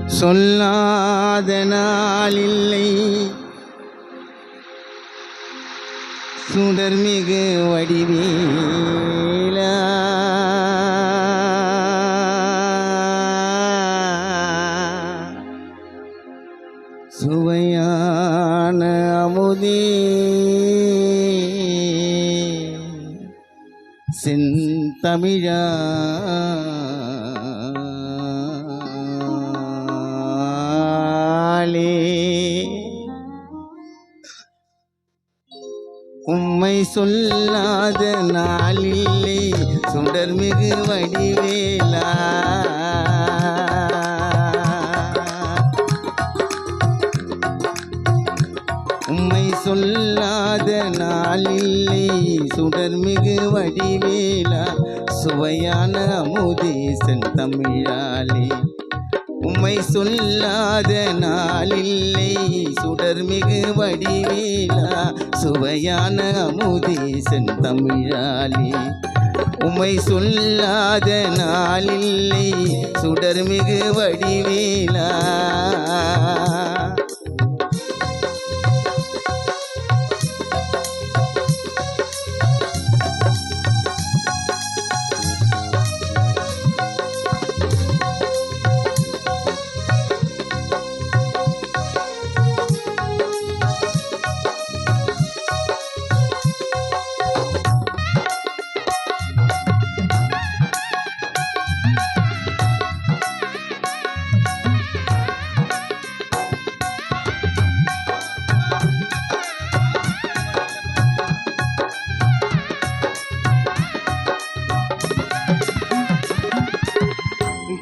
சொல்லாத நாளில்லை சுடர்மிகு வடிவேலா சுவையான அமுதே செந்தமிழாலே உம்மை சொல்லாத நாளில்லை சுடர்மிகு வடிவேலா உம்மை சொல்லாத நாளில்லை சுடர்மிகு வடிவேலா சுவையான அமுதே செந்தமிழாலே உம்மை சொல்லாத நாளில்லை சுடர்மிகு வடிவேலா சுவையான அமுதே செந்தமிழாலே உம்மை சொல்லாத நாளில்லை சுடர்மிகு வடிவேலா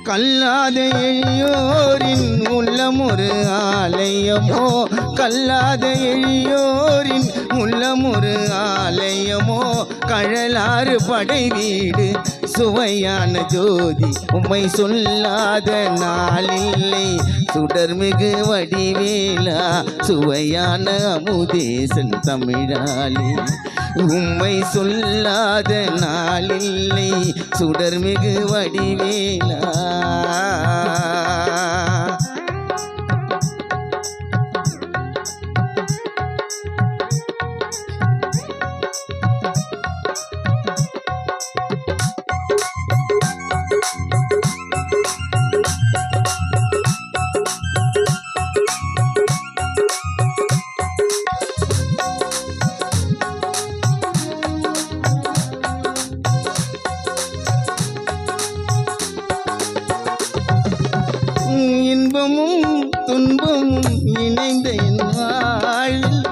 கல்லாத எளியோரின் உள்ளமொரு ஆலயமோ கல்லாத எளியோரின் உள்ளமொரு ஆலயமோ கழலாறு படை வீடு சுவையான ஜோதி உம்மை சொல்லாத நாளில்லை சுடர்மிகு வடிவேலா சுவையான அமுதே செந்தமிழாலே உம்மை சொல்லாத நாளில்லை சுடர்மிகு வடிவேலா இன்பமும் துன்பமும் இணைந்த என் வாழ்வில்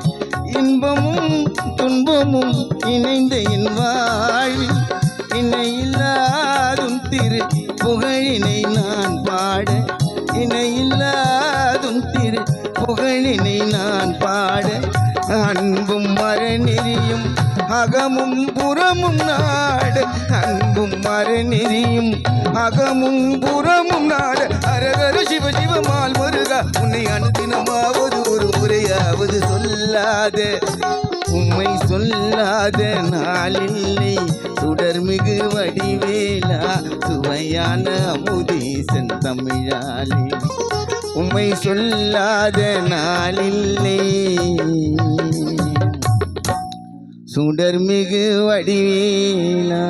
இன்பமும் துன்பமும் இணைந்த என் வாழ்வில் இணையில்லாதும் திரு புகழினை நான் பாட இணையில்லாதும் திரு புகழினை நான் பாட அன்பும் மரநெறியும் அகமும் புறமும் நாட அன்பும் மரநெறியும் அகமும் புறமும் நாட அரகர சிவ சிவமால் முருகா உன்னை அனுதினமாவது ஒரு முறையாவது சொல்லாத உம்மை சொல்லாத நாளில்லை சுடர்மிகு வடிவேலா சுவையான அமுதே செந்தமிழாலே உம்மை சொல்லாத நாளில்லை சுடர்மிகு வடிவேலா